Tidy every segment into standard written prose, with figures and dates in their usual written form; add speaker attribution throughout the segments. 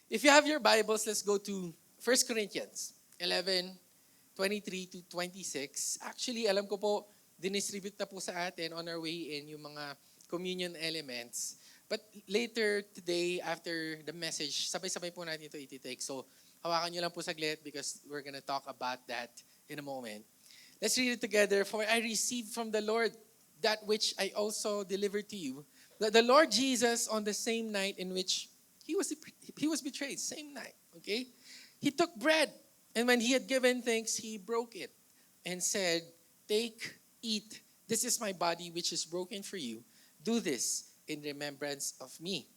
Speaker 1: If you have your Bibles, let's go to 1 Corinthians 11:23 to 26. Actually, alam ko po, dinistribute na po sa atin on our way in yung mga communion elements. But later today, after the message, sabay-sabay po natin ito ititake. So, hawakan nyo lang po saglit because we're gonna talk about that in a moment. Let's read it together. For I received from the Lord that which I also delivered to you, that the Lord Jesus, on the same night in which he was betrayed, same night, okay? He took bread, and when he had given thanks, he broke it and said, "Take, eat. This is my body which is broken for you. Do this in remembrance of me."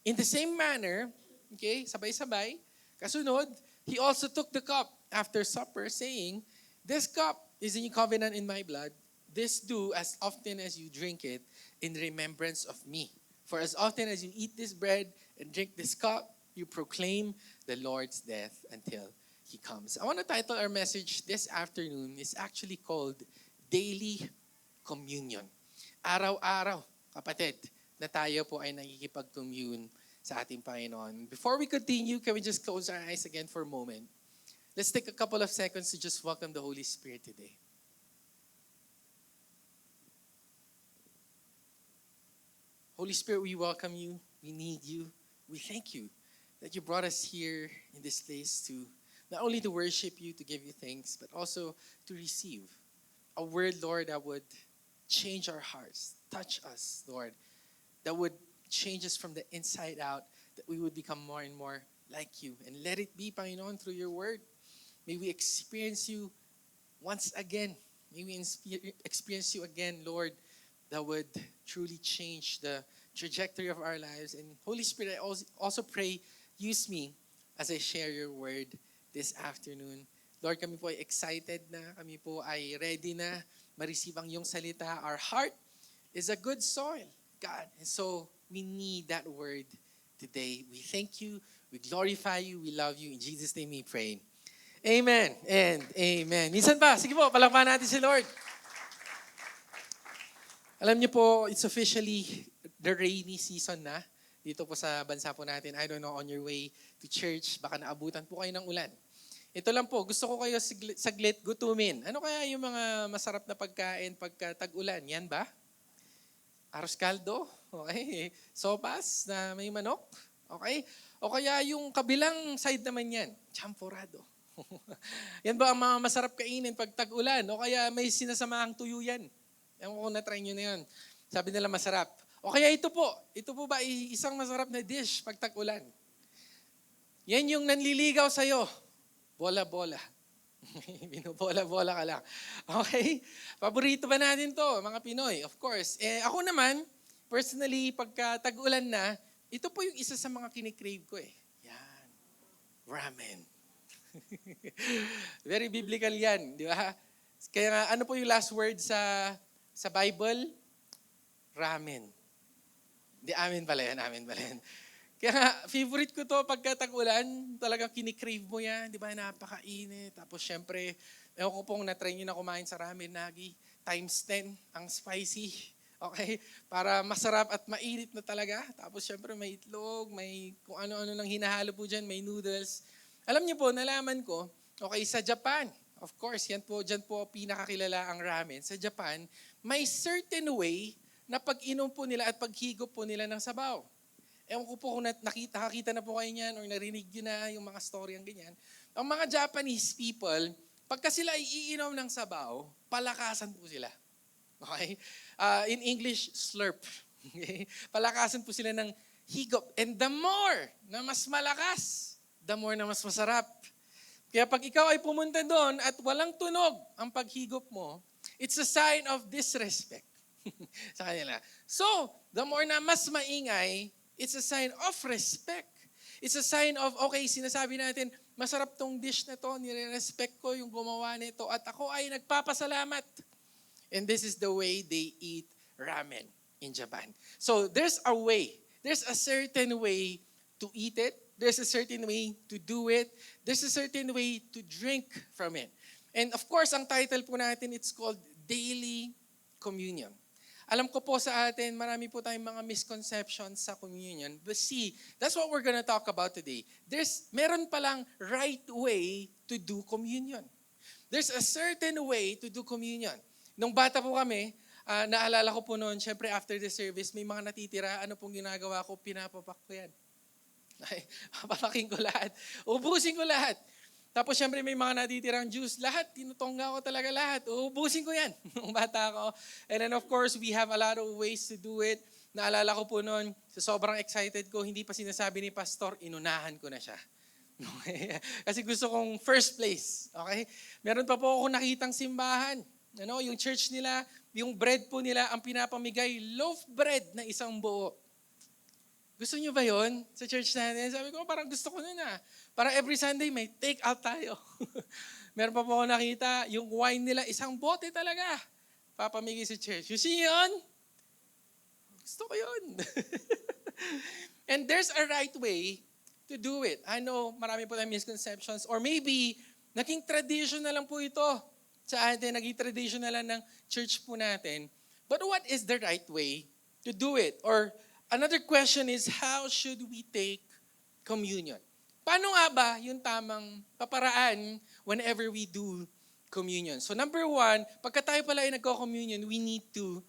Speaker 1: In the same manner, okay, sabay-sabay, kasunod, he also took the cup after supper, saying, "This cup is the new covenant in my blood. This do as often as you drink it in remembrance of me. For as often as you eat this bread and drink this cup, you proclaim the Lord's death until He comes." I want to title our message this afternoon is actually called Daily Communion. Araw-araw, kapatid, na tayo po ay nakikipag-commune sa ating Panginoon. Before we continue, can we just close our eyes again for a moment? Let's take a couple of seconds to just welcome the Holy Spirit today. Holy Spirit, we welcome you. We need you. We thank you that you brought us here in this place to not only to worship you, to give you thanks, but also to receive a word, Lord, that would change our hearts, touch us, Lord, that would change us from the inside out, that we would become more and more like you. And let it be, Panginoon, through your word. May we experience you once again. May we experience you again, Lord, that would truly change the trajectory of our lives. And Holy Spirit, I also pray, use me as I share your word this afternoon. Lord, kami po ay excited na, kami po ay ready na ma-receive ang iyong salita. Our heart is a good soil, God. And so, we need that word today. We thank you, we glorify you, we love you. In Jesus' name we pray. Amen and amen. Minsan pa, sige po, palakpakan natin si Lord. Alam niyo po, it's officially the rainy season na dito po sa bansa po natin. I don't know, on your way to church, baka naabutan po kayo ng ulan. Ito lang po, gusto ko kayo saglit gutumin. Ano kaya yung mga masarap na pagkain pagka tag-ulan? Yan ba? Arroz caldo? Okay. Sopas na may manok? Okay. O kaya yung kabilang side naman yan, champorado. Yan ba ang mga masarap kainin pag tag-ulan? O kaya may sinasamahang tuyo yan? Ewan ko kung na-try nyo na yun. Sabi nila masarap. O kaya ito po ba isang masarap na dish pag tag-ulan? Yan yung nanliligaw sa'yo. Bola-bola. Binubola-bola ka lang. Okay? Paborito ba natin to, mga Pinoy? Of course. Ako naman, personally, pagka tag-ulan na, ito po yung isa sa mga kinikrave ko eh. Yan. Ramen. Very biblical yan, di ba? Kaya nga, ano po yung last word sa Bible? Ramen. Di, amin pala yan. Kaya nga, favorite ko to pagka tag-ulan, talagang kinikrave mo yan, di ba? Napakainit. Tapos syempre, ewan ko pong na-try nyo na kumain sa ramen nagi, times 10 ang spicy. Okay? Para masarap at mainit na talaga. Tapos syempre may itlog, may kung ano-ano lang hinahalo po dyan, may noodles. Alam niyo po, nalaman ko, okay, sa Japan, of course, dyan po pinakakilala ang ramen. Sa Japan, may certain way na pag-inom po nila at paghigop po nila ng sabaw. Ewan ko po kung nakita na po kayo niyan or narinig nyo na yung mga story ang ganyan. Ang mga Japanese people, pagka sila ay iinom ng sabaw, palakasan po sila. Okay? In English, slurp. Okay? Palakasan po sila ng higop. And the more na mas malakas, the more na mas masarap. Kaya pag ikaw ay pumunta doon at walang tunog ang paghigop mo, it's a sign of disrespect sa kanila. So, the more na mas maingay, it's a sign of respect. It's a sign of, okay, sinasabi natin, masarap tong dish na to, nire-respect ko yung gumawa nito, at ako ay nagpapasalamat. And this is the way they eat ramen in Japan. So, there's a way. There's a certain way to eat it. There's a certain way to do it. There's a certain way to drink from it. And of course, ang title po natin, it's called Daily Communion. Alam ko po sa atin, marami po tayong mga misconceptions sa communion. But see, that's what we're gonna talk about today. Meron palang right way to do communion. There's a certain way to do communion. Nung bata po kami, naalala ko po noon, syempre after the service, may mga natitira, ano pong ginagawa ko, pinapapak ko yan. Ay, papakin ko lahat. Ubusin ko lahat. Tapos syempre may mga natitirang juice, lahat, tinutongga ko talaga lahat. Uubusin ko yan nung bata ako. And then of course, we have a lot of ways to do it. Naalala ko po noon, sobrang excited ko, hindi pa sinasabi ni Pastor, inunahan ko na siya. Okay? Kasi gusto kong first place. Okay? Meron pa po ako nakitang simbahan. Yung church nila, yung bread po nila, ang pinapamigay, loaf bread na isang buo. Gusto niyo ba yon sa church natin? Sabi ko, parang gusto ko nun Parang every Sunday may take out tayo. Meron pa po ako nakita, yung wine nila, isang bote talaga. Papamigay sa church. You see yun? Gusto ko yun. And there's a right way to do it. I know, marami po tayong misconceptions. Or maybe, naging tradition na lang po ito sa atin. Naging tradition na lang ng church po natin. But what is the right way to do it? Or another question is, how should we take communion? Paano nga ba yung tamang paparaan whenever we do communion? So number one, pagka tayo pala ay nagko-communion, we need to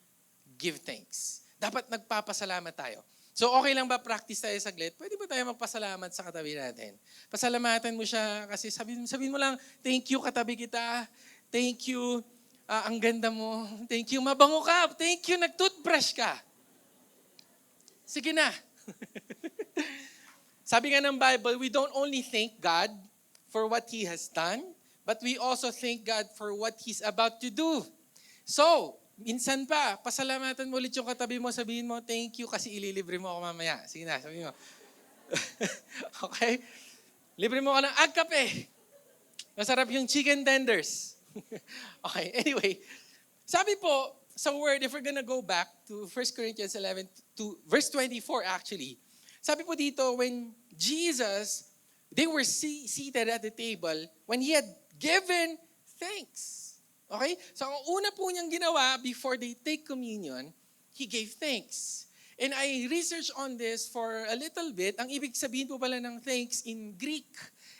Speaker 1: give thanks. Dapat nagpapasalamat tayo. So okay lang ba practice tayo saglit? Pwede ba tayo magpasalamat sa katabi natin? Pasalamatan mo siya kasi sabihin mo lang, thank you katabi kita. Thank you, ang ganda mo. Thank you, mabango ka. Thank you, nag-toothbrush ka. Sige na. Sabi nga ng Bible, we don't only thank God for what He has done, but we also thank God for what He's about to do. So, minsan pa, pasalamatan mo ulit yung katabi mo, sabihin mo, thank you kasi ililibre mo ako mamaya. Sige na, sabihin mo. Okay? Libre mo ka ng agkape. Masarap yung chicken tenders. Okay, anyway. Sabi po, sa word, if we're gonna go back to 1 Corinthians 11, to verse 24 actually, sabi po dito, when Jesus, they were seated at the table, when He had given thanks. Okay? So ang una po niyang ginawa before they take communion, He gave thanks. And I researched on this for a little bit. Ang ibig sabihin po pala ng thanks in Greek,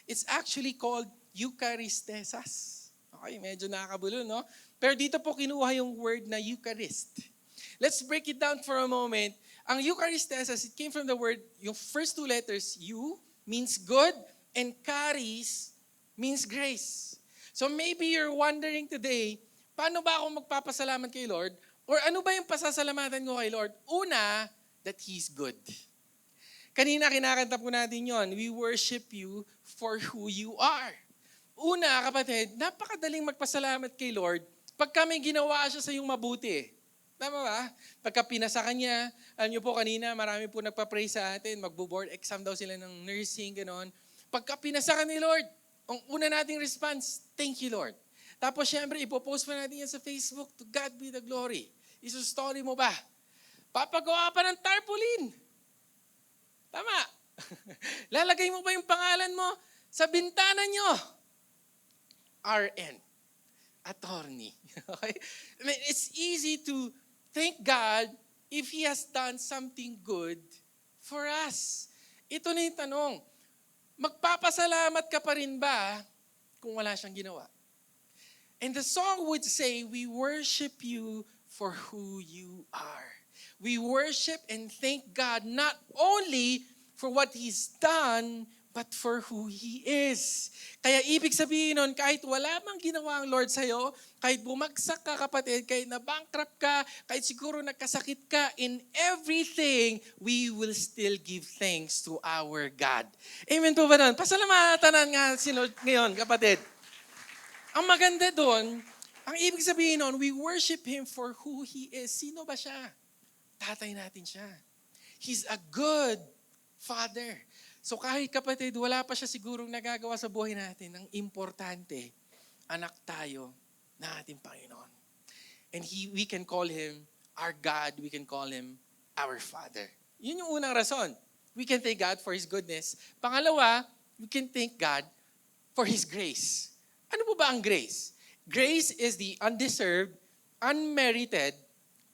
Speaker 1: it's actually called Eucharistesas. Okay, medyo nakakabulo, no? Pero dito po kinuha yung word na Eucharist. Let's break it down for a moment. Ang Eucharistesas, it came from the word, yung first two letters, Eu, means good, and charis means grace. So maybe you're wondering today, paano ba ako magpapasalamat kay Lord? Or ano ba yung pasasalamatan ko kay Lord? Una, that He's good. Kanina kinakanta po natin yon. We worship You for who You are. Una, kapatid, napakadaling magpasalamat kay Lord pagka may ginawa siya sa iyong mabuti. Tama ba? Pagka pinasa ka niya, alam niyo po kanina, marami po nagpa-pray sa atin, magbo-board exam daw sila ng nursing, gano'n. Pagka pinasa ka ni Lord, ang una nating response, thank you Lord. Tapos syempre, ipopost pa natin yan sa Facebook, to God be the glory. Iso-story mo ba? Papagawa pa ng tarpaulin. Tama. Lalagay mo ba yung pangalan mo sa bintana nyo? RN. Attorney. Okay? I mean, it's easy to thank God if He has done something good for us. Ito na yung tanong. Magpapasalamat ka pa rin ba kung wala siyang ginawa? And the song would say, we worship You for who You are. We worship and thank God not only for what He's done, but for who He is. Kaya ibig sabihin nun, kahit wala mang ginawa ang Lord sa'yo, kahit bumagsak ka kapatid, kahit na-bankrupt ka, kahit siguro nagkasakit ka, in everything, we will still give thanks to our God. Amen po ba nun? Pasalamatan nga si Lord ngayon, kapatid. Ang maganda doon, ang ibig sabihin nun, we worship Him for who He is. Sino ba siya? Tatay natin siya. He's a good Father. So kahit kapatid, wala pa siya sigurong nagagawa sa buhay natin, ang importante, anak tayo na ating Panginoon. And we can call Him our God, we can call Him our Father. Yun yung unang rason. We can thank God for His goodness. Pangalawa, we can thank God for His grace. Ano po ba ang grace? Grace is the undeserved, unmerited,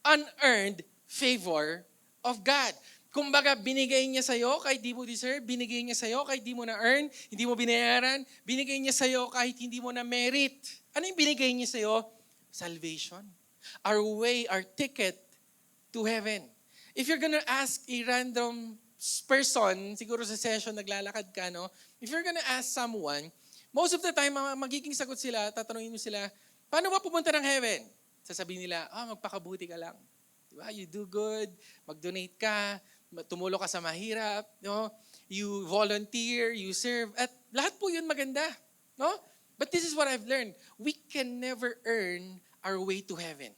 Speaker 1: unearned favor of God. Kumbaga, binigay niya sa'yo kahit di mo deserve, binigay niya sa'yo kahit di mo na-earn, hindi mo binayaran, binigay niya sa'yo kahit hindi mo na-merit. Ano yung binigay niya sa'yo? Salvation. Our way, our ticket to heaven. If you're gonna ask a random person, siguro sa session naglalakad ka, no? If you're gonna ask someone, most of the time, magiging sagot sila, tatanungin mo sila, paano ba pupunta ng heaven? Sasabihin nila, magpakabuti ka lang. Diba? You do good, mag-donate ka, tumulong ka sa mahirap, no? You volunteer, you serve, at lahat po yun maganda. No? But this is what I've learned. We can never earn our way to heaven.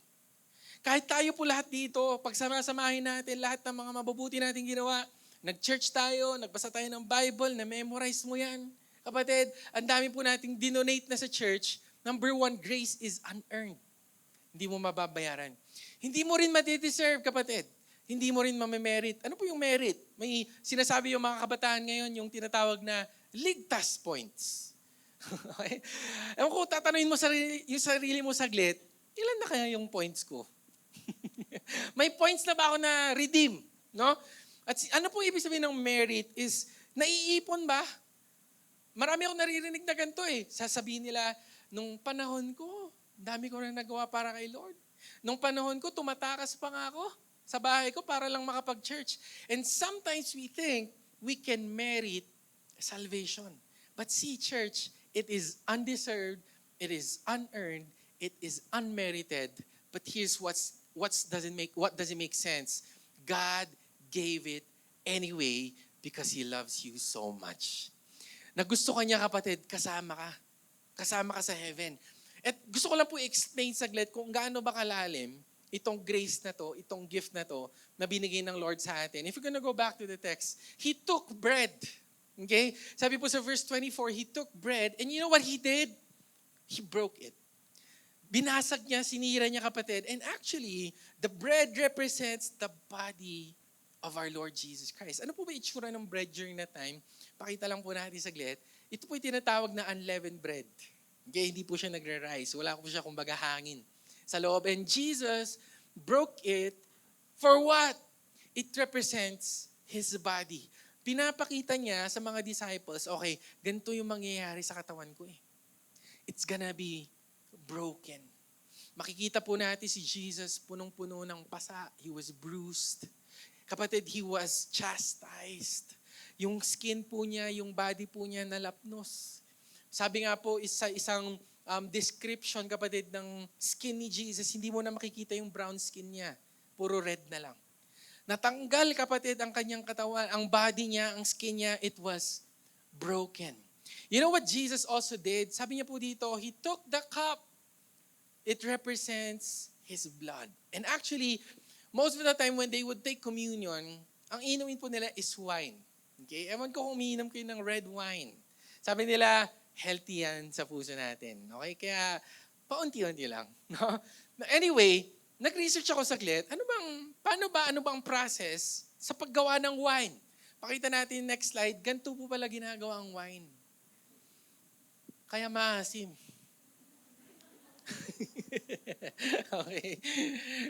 Speaker 1: Kahit tayo po lahat dito, pagsama-samahin natin lahat ng mga mabubuti nating ginawa, nag-church tayo, nagbasa tayo ng Bible, na-memorize mo yan. Kapatid, ang dami po nating dinonate na sa church. Number one, grace is unearned. Hindi mo mababayaran. Hindi mo rin matideserve, kapatid. Hindi mo rin mamemerit. Ano po yung merit? May sinasabi yung mga kabataan ngayon, yung tinatawag na ligtas points. Okay? Ewan ko, tatanungin mo yung sarili mo saglit, ilan na kaya yung points ko? May points na ba ako na redeem? No? At ano po ibig sabihin ng merit is, naiipon ba? Marami akong naririnig na ganito eh. Sasabihin nila, nung panahon ko, dami ko na nagawa para kay Lord. Nung panahon ko, tumatakas pa nga ako sa bahay ko para lang makapag-church. And sometimes we think we can merit salvation. But see, church, it is undeserved, it is unearned, it is unmerited. But here's what doesn't make sense. God gave it anyway because He loves you so much. Nagusto ka niya, kapatid, kasama ka. Kasama ka sa heaven. At gusto ko lang po i-explain saglit kung gaano ba kalalim itong grace na to, itong gift na to, na binigay ng Lord sa atin. If you're gonna go back to the text, He took bread. Okay? Sabi po sa verse 24, He took bread, and you know what He did? He broke it. Binasag niya, sinira niya, kapatid. And actually, the bread represents the body of our Lord Jesus Christ. Ano po ba itsura ng bread during that time? Pakita lang po natin saglit. Ito po yung tinatawag na unleavened bread. Okay, hindi po siya nagre-rise. Wala po siya kumbaga hangin sa loob. And Jesus broke it for what? It represents His body. Pinapakita niya sa mga disciples, okay, ganito yung mangyayari sa katawan ko eh. It's gonna be broken. Makikita po natin si Jesus punong-puno ng pasa. He was bruised. Kapatid, He was chastised. Yung skin po niya, yung body po niya nalapnos. Sabi nga po, isang description, kapatid, ng skin ni Jesus, hindi mo na makikita yung brown skin niya. Puro red na lang. Natanggal, kapatid, ang kanyang katawan, ang body niya, ang skin niya, it was broken. You know what Jesus also did? Sabi niya po dito, He took the cup. It represents His blood. And actually, most of the time when they would take communion, ang inumin po nila is wine. Okay? Ewan ko kung umiinom kayo ng red wine. Sabi nila, healthy yan sa puso natin. Okay? Kaya, paunti-unti lang. No? Anyway, nag-research ako saglit. Ano bang process sa paggawa ng wine? Pakita natin next slide. Ganito po pala ginagawa ang wine. Kaya maasim. Okay.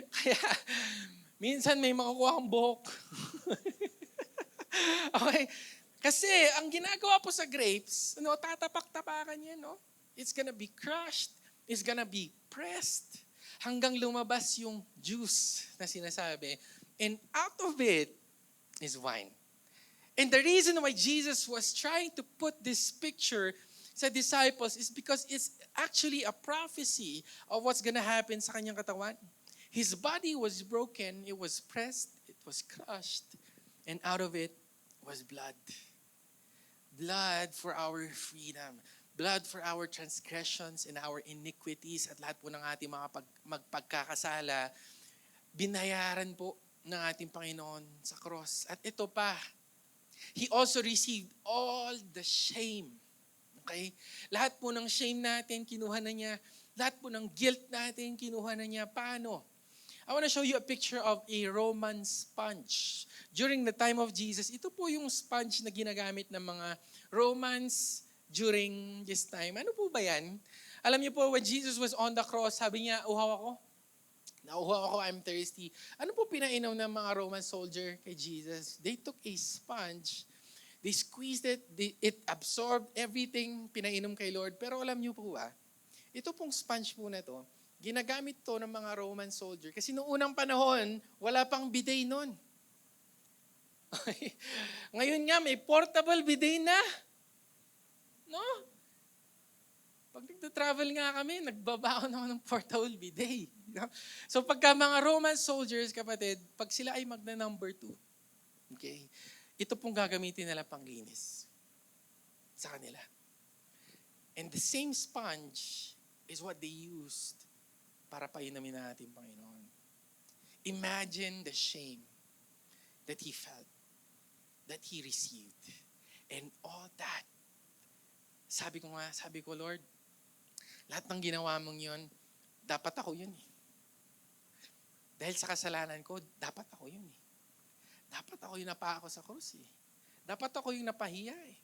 Speaker 1: Kaya, minsan may makukuha kang buhok. Okay. Kasi, ang ginagawa po sa grapes, tatapak-tapakan yan, no? It's gonna be crushed. It's gonna be pressed. Hanggang lumabas yung juice na sinasabi. And out of it is wine. And the reason why Jesus was trying to put this picture sa disciples is because it's actually a prophecy of what's gonna happen sa kanyang katawan. His body was broken, it was pressed, it was crushed, and out of it was blood. Blood for our freedom. Blood for our transgressions and our iniquities at lahat po ng ating mga magpagkakasala. Binayaran po ng ating Panginoon sa cross. At ito pa, He also received all the shame. Okay? Lahat po ng shame natin, kinuha na niya. Lahat po ng guilt natin, kinuha na niya. Paano? I want to show you a picture of a Roman sponge. During the time of Jesus, ito po yung sponge na ginagamit ng mga Romans during this time. Ano po ba yan? Alam niyo po, when Jesus was on the cross, sabi niya, uhaw ako. Nauuhaw ako, I'm thirsty. Ano po pinainom ng mga Roman soldier kay Jesus? They took a sponge, they squeezed it, it absorbed everything pinainom kay Lord. Pero alam niyo po ba, ito pong sponge po na to, ginagamit to ng mga Roman soldier. Kasi noong unang panahon, wala pang bidet nun. Ngayon nga, may portable bidet na. No? Pag nagta-travel nga kami, nagbabaon ako ng portable bidet. So pagka mga Roman soldiers, kapatid, pag sila ay magna number 2, okay, ito pong gagamitin nila panglinis sa kanila. And the same sponge is what they used para painumin na ating Panginoon. Imagine the shame that he felt, that he received. And all that. Sabi ko, Lord, lahat ng ginawa mong yun, dapat ako yun eh. Dahil sa kasalanan ko, dapat ako yun eh. Dapat ako yung napako sa krus eh. Dapat ako yung napahiya eh.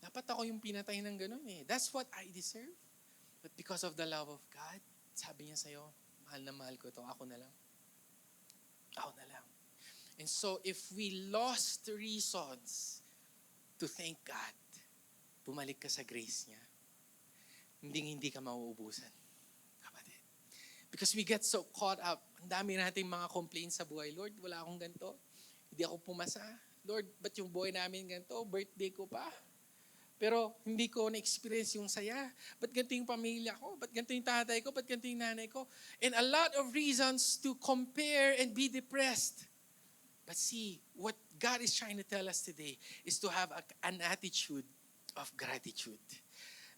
Speaker 1: Dapat ako yung pinatay ng ganun eh. That's what I deserve. But because of the love of God, sabi niya sa'yo, mahal na mahal ko ito, ako na lang. Ako na lang. And so, if we lost reasons to thank God, bumalik ka sa grace niya, hindi ka mauubusan. Kapatid. Because we get so caught up. Ang dami nating mga complaints sa buhay. Lord, wala akong ganito. Hindi ako pumasa. Lord, ba't yung buhay namin ganito? Birthday ko pa. Pero hindi ko na-experience yung saya. Ba't ganito yung pamilya ko? Ba't ganito yung tatay ko? Ba't ganito yung nanay ko? And a lot of reasons to compare and be depressed. But see, what God is trying to tell us today is to have an attitude of gratitude.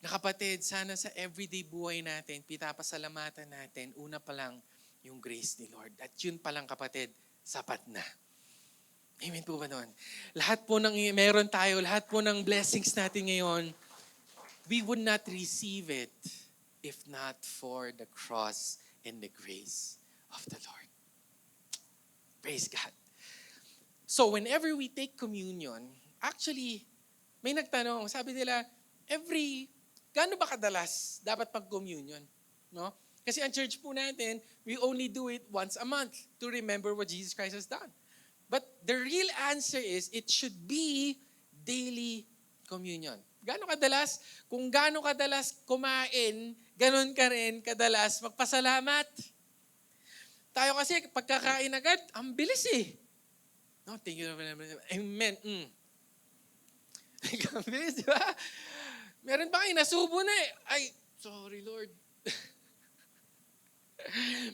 Speaker 1: Na kapatid, sana sa everyday buhay natin, pinapasalamatan natin, una pa lang yung grace ni Lord. At yun pa lang kapatid, sapat na. Amen po ba nun? Lahat po ng meron tayo, lahat po ng blessings natin ngayon, we would not receive it if not for the cross and the grace of the Lord. Praise God. So whenever we take communion, actually, may nagtanong, sabi nila, gaano ba kadalas dapat mag-communion? No? Kasi ang church po natin, we only do it once a month to remember what Jesus Christ has done. But the real answer is, it should be daily communion. Gaano kadalas? Kung gaano kadalas kumain, ganon ka rin kadalas magpasalamat. Tayo kasi, pagkakain agad, ang bilis eh. No, thank you. Amen. Ang bilis, di ba? Meron pa kayo, nasubo na eh. Ay, sorry Lord.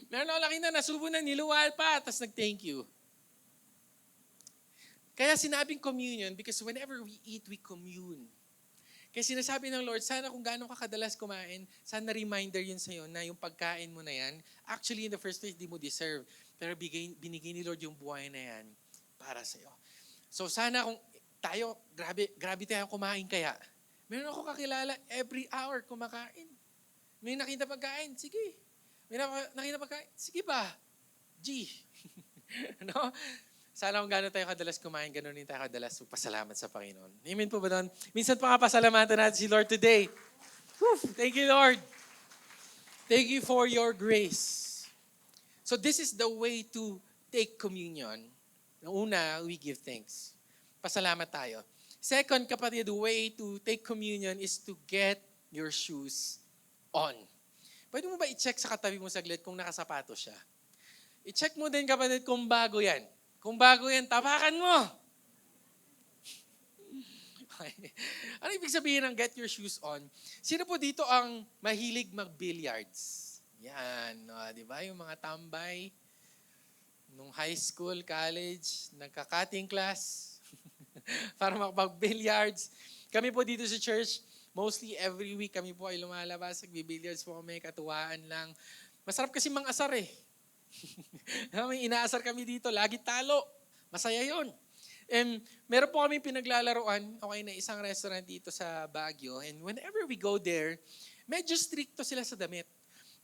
Speaker 1: Meron ako laki na, nasubo na, niluwal pa, tapos nag-thank you. Kaya sinabing communion because whenever we eat, we commune. Kaya sinasabi ng Lord, sana kung gaano ka kadalas kumain, sana reminder yun sa'yo na yung pagkain mo na yan, actually in the first place, di mo deserve. Pero binigay ni Lord yung buhay na yan para sa'yo. So sana kung tayo, grabe tayo kumain kaya. Meron ako kakilala, every hour kumakain. May nakita pagkain, sige. May nakita pagkain, sige ba? G. No? Sana kung gano'n tayo kadalas kumain, gano'n din tayo kadalas magpasalamat sa Panginoon. Amen po ba doon? Minsan pa nga pasalamatan natin si Lord today. Whew, thank you, Lord. Thank you for your grace. So this is the way to take communion. Una, we give thanks. Pasalamat tayo. Second, kapatid, the way to take communion is to get your shoes on. Pwede mo ba i-check sa katabi mo saglit kung nakasapato siya? I-check mo din, kapatid, kung bago yan. Kung bago yan, tapakan mo. Okay. Ano ibig sabihin ng get your shoes on? Sino po dito ang mahilig mag-billiards? Yan, di ba? Yung mga tambay, nung high school, college, nagka-cutting class, para makapag-billiards. Kami po dito sa church, mostly every week kami po ay lumalabas, nagbi-billiards po kami, katuwaan lang. Masarap kasi mang-asar eh. May inaasar kami dito, lagi talo. Masaya yun. And meron po kami pinaglalaroan, okay, na isang restaurant dito sa Baguio. And whenever we go there, medyo stricto sila sa damit.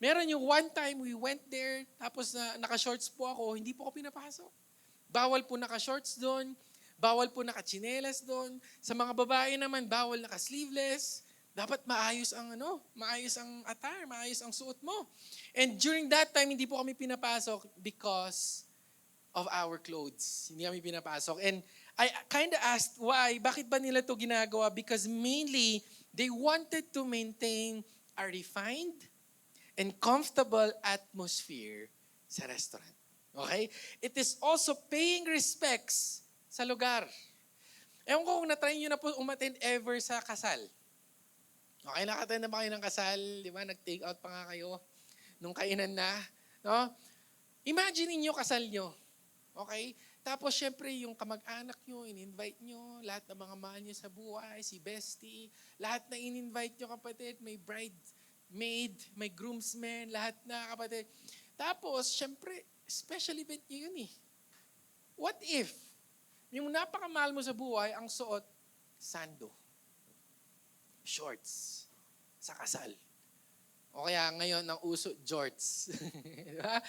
Speaker 1: Meron yung one time we went there, tapos naka-shorts po ako, hindi po ako pinapasok. Bawal po naka-shorts doon, bawal po naka-chinelas doon. Sa mga babae naman, bawal naka-sleeveless. Dapat maayos ang attire, maayos ang suot mo. And during that time, hindi po kami pinapasok because of our clothes. Hindi kami pinapasok. And I kind of asked why, bakit ba nila to ginagawa? Because mainly, they wanted to maintain a refined and comfortable atmosphere sa restaurant. Okay? It is also paying respects sa lugar. Ewan ko kung na-try nyo na po umattend ever sa kasal. Okay, nakatend na ba kayo ng kasal? Di ba? Nag-take out pa nga kayo nung kainan na. No? Imagine niyo kasal nyo. Okay? Tapos syempre yung kamag-anak nyo, in-invite nyo, lahat ng mga mahal nyo sa buhay, si bestie, lahat na in-invite nyo kapatid, may bridesmaid, may groomsmen, lahat na kapatid. Tapos syempre, special event nyo yun eh. What if, yung napakamahal mo sa buhay, ang suot, sando, shorts, sa kasal. O kaya ngayon, ang uso, jorts. Diba?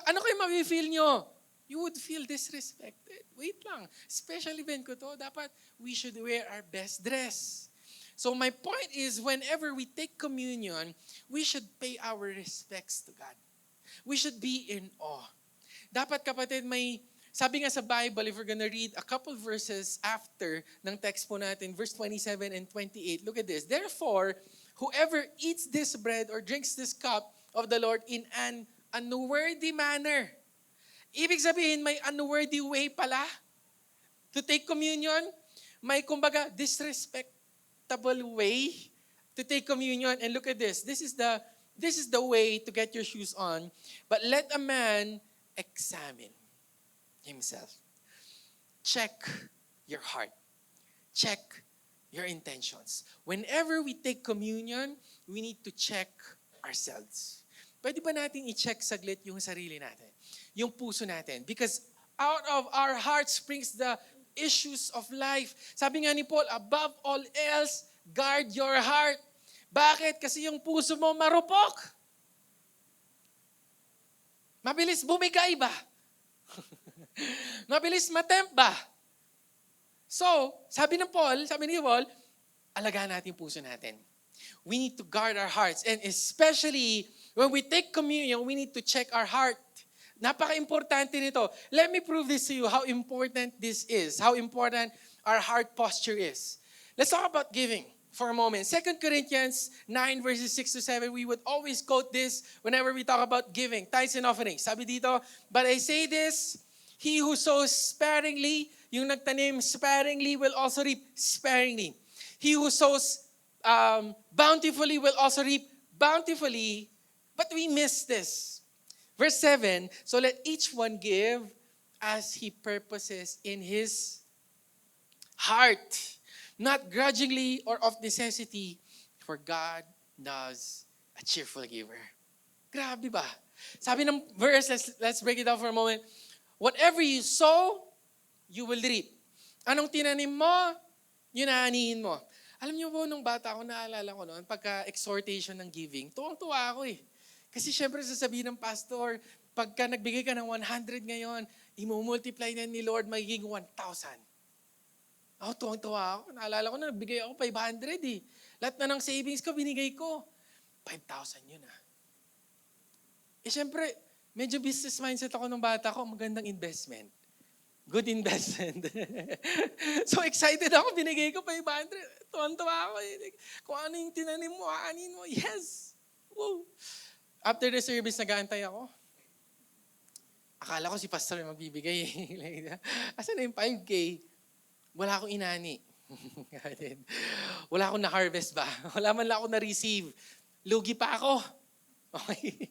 Speaker 1: Ano kayo ma-feel nyo? You would feel disrespected. Wait lang. Special event ko to. Dapat we should wear our best dress. So my point is, whenever we take communion, we should pay our respects to God. We should be in awe. Dapat kapatid, sabi nga sa Bible, if we're gonna read a couple verses after ng text po natin, verse 27 and 28, look at this. Therefore, whoever eats this bread or drinks this cup of the Lord in an unworthy manner. Ibig sabihin, may unworthy way pala to take communion. May kumbaga disrespectable way to take communion. And look at this. This is the way to get your shoes on. But let a man examine himself. Check your heart. Check your intentions. Whenever we take communion, we need to check ourselves. Pwede ba natin i-check saglit yung sarili natin? Yung puso natin? Because out of our heart springs the issues of life. Sabi nga ni Paul, above all else, guard your heart. Bakit? Kasi yung puso mo marupok. Mabilis bumigay ba? Mabilis matempt ba? So, sabi ni Paul, alagaan natin yung puso natin. We need to guard our hearts. And especially, when we take communion, we need to check our heart. Napaka-importante nito. Let me prove this to you, how important this is. How important our heart posture is. Let's talk about giving for a moment. 2 Corinthians 9 verses 6 to 7, we would always quote this whenever we talk about giving, tithes and offerings. Sabi dito, but I say this, he who sows sparingly, yung nagtanim sparingly will also reap sparingly. He who sows bountifully will also reap bountifully. But we miss this. Verse 7, so let each one give as he purposes in his heart, not grudgingly or of necessity, for God knows a cheerful giver. Grabe ba? Sabi ng verse, let's break it down for a moment. Whatever you sow, you will reap. Anong tinanim mo, yun aanihin mo. Alam niyo po, nung bata ako, naalala ko noon, pagka-exhortation ng giving, tuwang-tuwa ako eh. Kasi syempre sasabihin ng pastor, pagka nagbigay ka ng 100 ngayon, i-multiply na ni Lord, magiging 1,000. Ako, tuwang-tuwa ako. Naalala ko na, nagbigay ako 500 eh. Lahat na ng savings ko, binigay ko. 5,000 yun ah. Eh syempre, medyo business mindset ako nung bata ko, magandang investment. Good investment. So excited ako, binigay ko 500. Tuwan-tuwa ako. Kung ano yung tinanim mo, aanin mo. Yes! Woo! After the service, nag-aantay ako. Akala ko si pastor yung magbibigay. Asan na yung 5K? Wala akong inani. Wala akong na-harvest ba? Wala man lang ako na-receive. Lugi pa ako. Okay?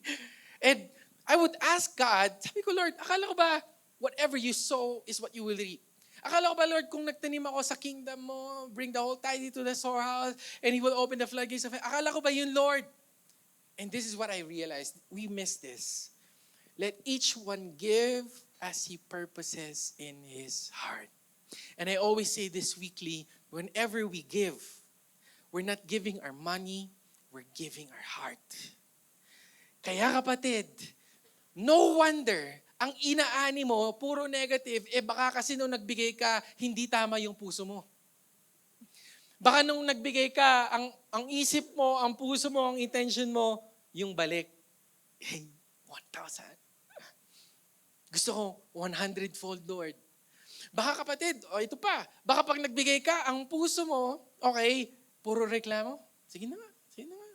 Speaker 1: And I would ask God, sabi ko, Lord, akala ko ba, whatever you sow is what you will reap. Akala ko ba, Lord, kung nagtanim ako sa kingdom mo, bring the whole tithe to the storehouse, and He will open the floodgates of heaven. Akala ko ba yun, Lord? And this is what I realized. We miss this. Let each one give as he purposes in his heart. And I always say this weekly, whenever we give, we're not giving our money, we're giving our heart. Kaya kapatid, no wonder, ang inaani mo, puro negative, baka kasi nung nagbigay ka, hindi tama yung puso mo. Baka nung nagbigay ka, ang isip mo, ang puso mo, ang intention mo, yung balik. Hey, 1,000. Gusto ko 100-fold, Lord. Baka kapatid, ito pa, baka pag nagbigay ka, ang puso mo, okay, puro reklamo. Sige na nga, sige na nga.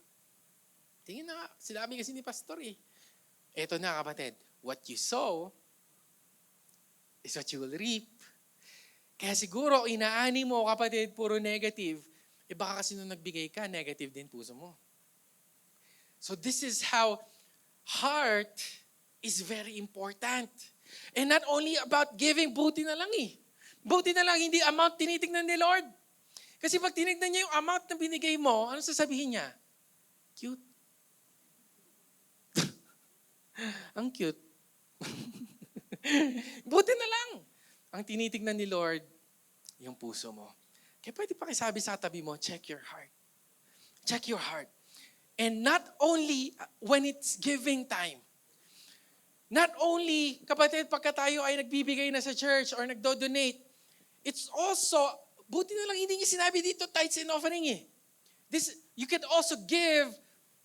Speaker 1: Sige na nga, sinabi kasi ni pastor eh. Ito na kapatid, what you sow is what you will reap. Kaya siguro, inaani mo kapatid, puro negative, baka kasi nung nagbigay ka, negative din puso mo. So this is how heart is very important. And not only about giving, buti na lang eh. Buti na lang, hindi amount tinitignan ni Lord. Kasi pag tinignan niya yung amount na binigay mo, ano sasabihin niya? Cute. Ang cute. Buti na lang. Ang tinitignan ni Lord, yung puso mo. Kaya pwede pa sabi sa tabi mo, check your heart. Check your heart. And not only when it's giving time. Not only, kapatid, pagka tayo ay nagbibigay na sa church or nagdo-donate, it's also, buti na lang hindi niya sinabi dito, tithes and offering eh. You can also give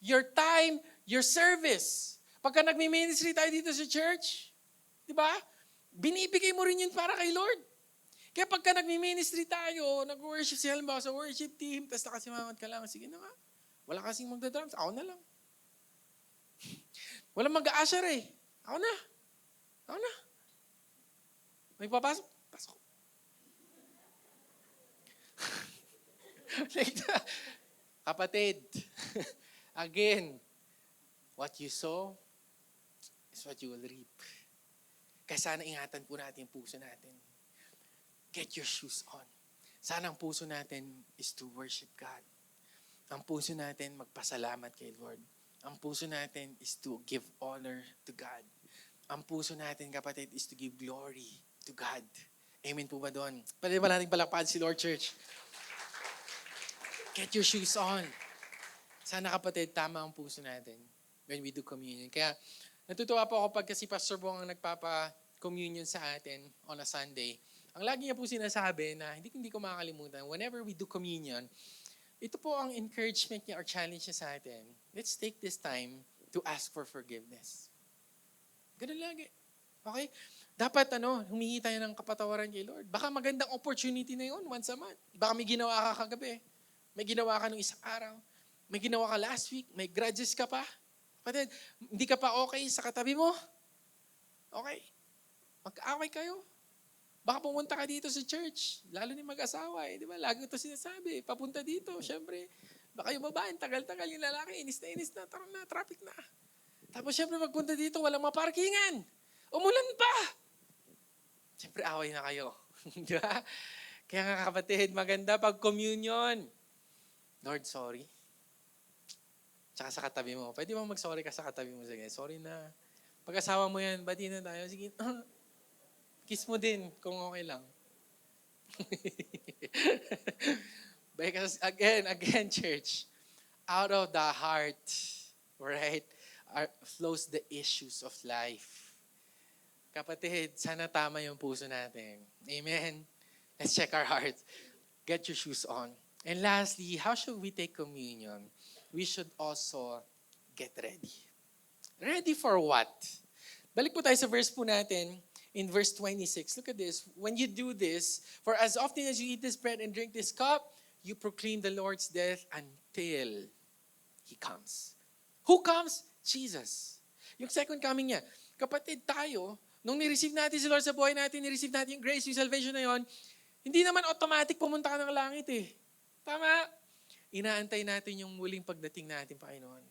Speaker 1: your time, your service. Pagka nagmi-ministry tayo dito sa church, di ba? Binibigay mo rin yun para kay Lord. Kaya pagka nagmi-ministry tayo, nag-worship si halimbawa sa worship team, tapos nakasimangat ka lang, sige na nga. Wala kasing magdadrums, ako na lang. Walang mag-a-usher eh. Ako na. Ako na. May papasok? Pasok. Like that. Kapatid, again, what you sow is what you will reap. Kaya sana ingatan po natin yung puso natin. Get your shoes on. Sana ang puso natin is to worship God. Ang puso natin magpasalamat kay Lord. Ang puso natin is to give honor to God. Ang puso natin, kapatid, is to give glory to God. Amen po ba doon? Pwede ba natin palakpakan si Lord Church? Get your shoes on. Sana, kapatid, tama ang puso natin when we do communion. Kaya natutuwa po ako pag kasi Pastor Bong ang nagpapa-communion sa atin on a Sunday. Ang lagi niya po sinasabi na hindi ko makakalimutan, whenever we do communion, ito po ang encouragement niya or challenge niya sa atin. Let's take this time to ask for forgiveness. Ganun lagi. Okay? Dapat humingi tayo ng kapatawaran kay Lord. Baka magandang opportunity na yun once a month. Baka may ginawa ka kagabi. May ginawa ka nung isang araw. May ginawa ka last week. May grudges ka pa. Kapatid, hindi ka pa okay sa katabi mo. Okay? Mag-away kayo. Baka pumunta ka dito sa church, lalo ni mag-asawa eh, di ba? Lagi ito sinasabi, papunta dito, syempre, baka yung babae, tagal-tagal yung lalaki, inis na, tara na, traffic na. Tapos syempre magpunta dito, walang maparkingan. Umulan pa. Syempre away na kayo. Di ba? Kaya nga kapatid, maganda pag communion. Lord, sorry. Tsaka sa katabi mo, pwede bang mag-sorry ka sa katabi mo? Sige, sorry na. Pag-asawa mo yan, bati na tayo. Sige, kiss mo din kung okay lang. Because again, church, out of the heart, right, flows the issues of life. Kapatid, sana tama yung puso natin. Amen? Let's check our hearts. Get your shoes on. And lastly, how should we take communion? We should also get ready. Ready for what? Balik po tayo sa verse po natin. In verse 26, look at this. When you do this, for as often as you eat this bread and drink this cup, you proclaim the Lord's death until He comes. Who comes? Jesus. Yung second coming niya. Kapatid, tayo, nung ni-receive natin si Lord sa buhay natin, ni-receive natin yung grace, yung salvation na yon, hindi naman automatic pumunta ka ng langit eh. Tama? Inaantay natin yung muling pagdating natin, Panginoon.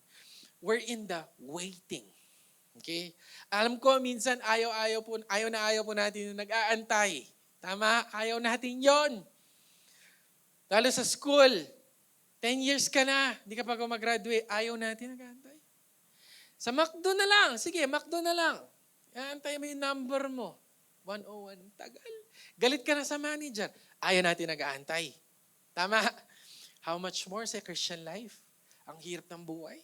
Speaker 1: We're in the waiting. Okay? Alam ko, minsan ayaw po natin yung nag-aantay. Tama? Ayaw natin yon. Lalo sa school, 10 years ka na, hindi ka pa gumagraduate, ayaw natin nag-aantay. Sa McDo na lang, sige, McDo na lang. Aantay mo yung number mo. 101, tagal. Galit ka na sa manager, ayaw natin nag-aantay. Tama? How much more sa Christian life? Ang hirap ng buhay.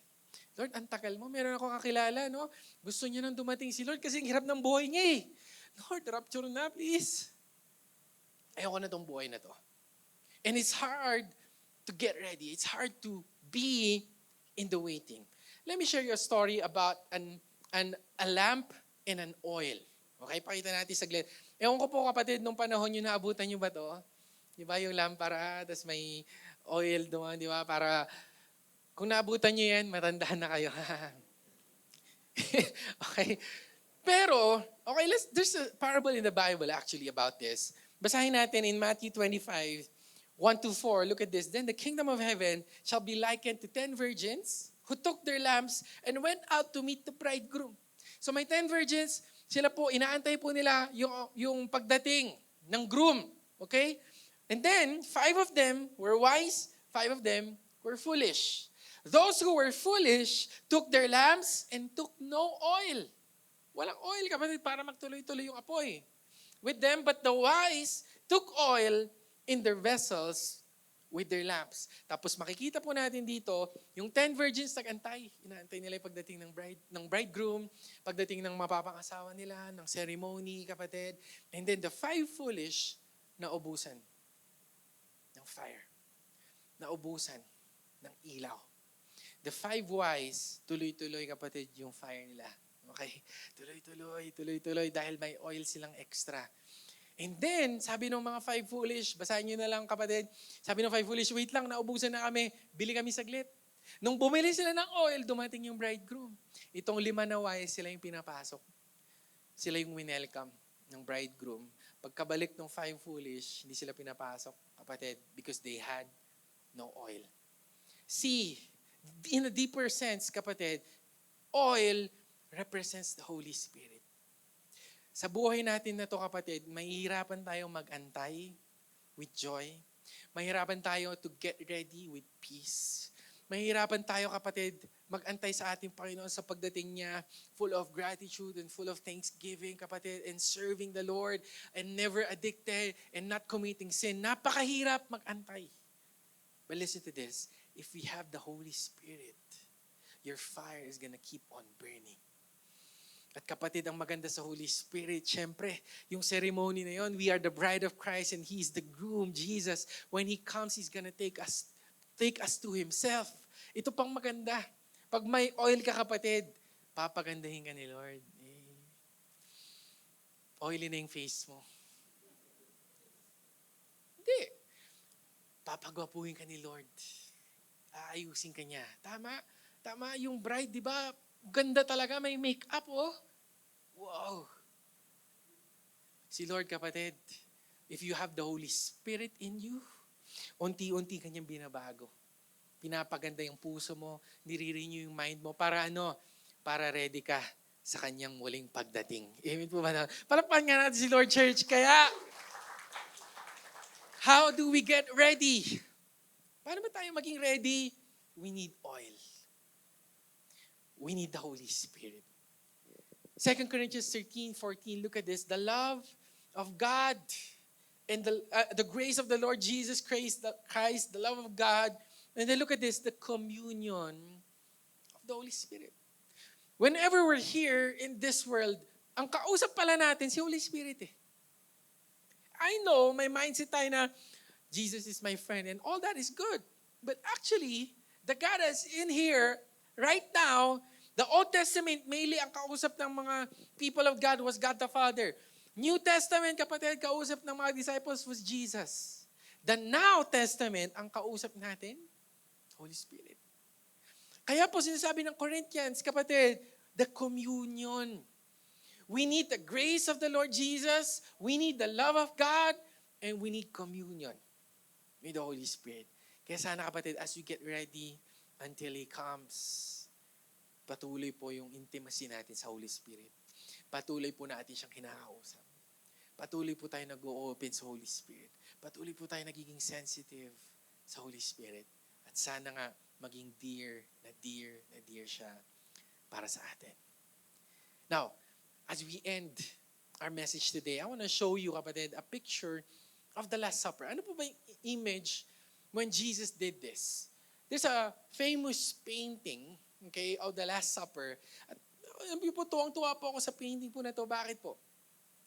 Speaker 1: Lord, ang tagal mo. Meron ako kakilala, no? Gusto niya nang dumating si Lord kasi ang hirap ng buhay niya eh. Lord, rapture na, please. Ayoko na tong buhay na to. And it's hard to get ready. It's hard to be in the waiting. Let me share you a story about a lamp and an oil. Okay, pakita natin saglit. Ewan ko po kapatid, nung panahon nyo naabutan nyo ba to? Di ba yung lampara, tapos may oil doon, di ba? Para kung naabutan nyo yan, matandaan na kayo. Okay. Pero, okay, there's a parable in the Bible actually about this. Basahin natin in Matthew 25, 1-4. Look at this. Then the kingdom of heaven shall be likened to 10 virgins who took their lamps and went out to meet the bridegroom. So may 10 virgins, sila po, inaantay po nila yung pagdating ng groom. Okay? And then, 5 of them were wise, 5 of them were foolish. Those who were foolish took their lamps and took no oil. Walang oil, kapatid, para magtuloy-tuloy yung apoy. With them, but the wise took oil in their vessels with their lamps. Tapos makikita po natin dito, yung 10 virgins nag-antay. Inaantay nila yung pagdating ng bridegroom, pagdating ng mapapangasawa nila, ng ceremony, kapatid. And then the 5 foolish, naubusan ng fire. Naubusan ng ilaw. The 5 wise, tuloy-tuloy, kapatid, yung fire nila. Okay? Tuloy-tuloy, dahil may oil silang extra. And then, sabi ng mga 5 foolish, basahin nyo na lang kapatid, sabi ng 5 foolish, wait lang, naubusan na kami, bili kami saglit. Nung bumili sila ng oil, dumating yung bridegroom. Itong 5 na wise, sila yung pinapasok. Sila yung winelcome ng bridegroom. Pagkabalik ng 5 foolish, hindi sila pinapasok, kapatid, because they had no oil. See, in a deeper sense, kapatid, oil represents the Holy Spirit. Sa buhay natin na to, kapatid, mahihirapan tayong mag-antay with joy. Mahihirapan tayo to get ready with peace. Mahihirapan tayo, kapatid, mag-antay sa ating Panginoon sa pagdating niya, full of gratitude and full of thanksgiving, kapatid, and serving the Lord and never addicted and not committing sin. Napakahirap mag-antay. But listen to this. If we have the Holy Spirit, your fire is gonna keep on burning. At kapatid, ang maganda sa Holy Spirit, syempre, yung ceremony na yon, we are the bride of Christ and He's the groom, Jesus. When He comes, He's gonna take us to Himself. Ito pang maganda. Pag may oil ka, kapatid, papagandahin ka ni Lord. Oily na yung face mo. Hindi. Papagwapuhin ka ni Lord. Aayusin ka niya. Tama yung bride, di ba? Ganda talaga, may make-up, oh. Wow. Si Lord, kapatid, if you have the Holy Spirit in you, unti-unti kanyang binabago. Pinapaganda yung puso mo, nire-renew yung mind mo, para ano? Para ready ka sa kanyang muling pagdating. Amen po ba? Palakpakan nga natin si Lord Church. Kaya, how do we get ready? Paano ba tayo maging ready? We need oil. We need the Holy Spirit. 2 Corinthians 13:14, look at this. The love of God and the grace of the Lord Jesus Christ, the love of God, and then look at this, the communion of the Holy Spirit. Whenever we're here in this world, ang kausap pala natin si Holy Spirit eh. I know, may mindset tayo na Jesus is my friend and all that is good. But actually, the God is in here right now. The Old Testament, mainly ang kausap ng mga people of God was God the Father. New Testament, kapatid, kausap ng mga disciples was Jesus. The Now Testament, ang kausap natin, Holy Spirit. Kaya po sinasabi ng Corinthians, kapatid, the communion. We need the grace of the Lord Jesus, we need the love of God, and we need communion with the Holy Spirit. Kaya sana, kapatid, as you get ready until He comes, patuloy po yung intimacy natin sa Holy Spirit. Patuloy po natin siyang kinakausap. Patuloy po tayo nag-o-open sa Holy Spirit. Patuloy po tayo nagiging sensitive sa Holy Spirit. At sana nga maging dear siya para sa atin. Now, as we end our message today, I want to show you, kapatid, a picture of the Last Supper. Ano po ba yung image when Jesus did this? There's a famous painting, okay, of the Last Supper. At po, tuwang-tuwa po ako sa painting po na to. Bakit po?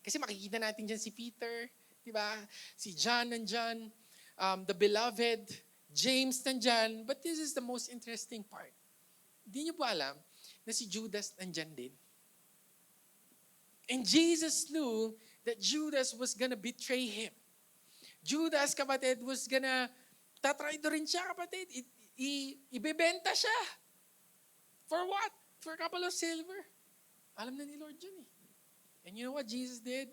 Speaker 1: Kasi makikita natin dyan si Peter, di ba? Si John nandyan, the beloved, James nandyan, but this is the most interesting part. Hindi niyo po alam na si Judas nandyan din. And Jesus knew that Judas was gonna betray him. Judas, kapatid, was gonna tatraidorin siya, kapatid. Ibebenta siya. For what? For a couple of silver. Alam na ni Lord yun eh. And you know what Jesus did?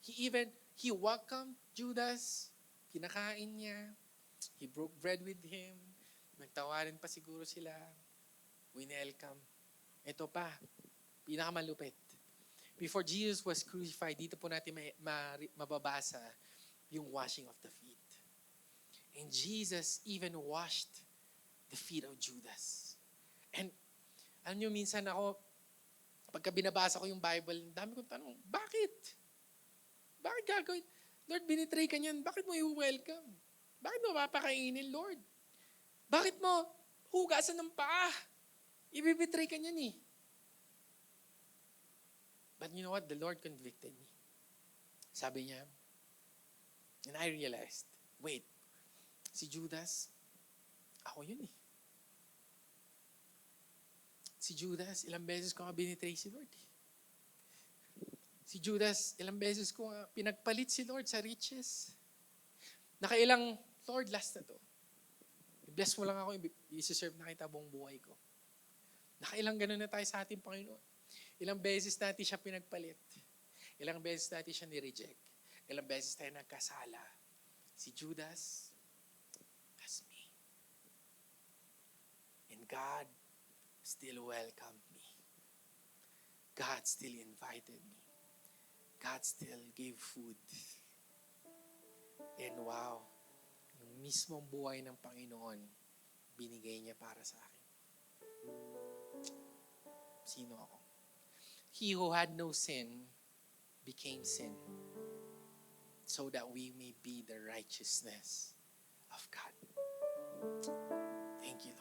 Speaker 1: He welcomed Judas. Kinakain niya. He broke bread with him. Nagtawarin pa siguro sila. Winelcome. Ito pa, pinakamalupit. Before Jesus was crucified, dito po natin mababasa yung washing of the feet. And Jesus even washed the feet of Judas. And alam niyo, minsan ako, pagka binabasa ko yung Bible, dami kong tanong, bakit? Bakit gagawin? Lord, binitray ka niyan, bakit mo i-welcome? Bakit mo papakainin, Lord? Bakit mo hugasan ng paa? Ibibitray ka niyan eh. But you know what? The Lord convicted me. Sabi niya, and I realized, wait, si Judas, ako yun eh. Si Judas, ilang beses ko nga binitray si Lord eh. Si Judas, ilang beses ko nga pinagpalit si Lord sa riches. Nakailang, Lord, last na to. I-bless mo lang ako, i-serve na kita buong buhay ko. Nakailang ganun na tayo sa ating Panginoon. Ilang beses natin siya pinagpalit. Ilang beses natin siya ni-reject. Ilang beses tayo nagkasala. Si Judas, that's me. And God still welcomed me. God still invited me. God still gave food. And wow, yung mismong buhay ng Panginoon, binigay niya para sa akin. Sino ako? He who had no sin became sin so that we may be the righteousness of God. Thank you, Lord.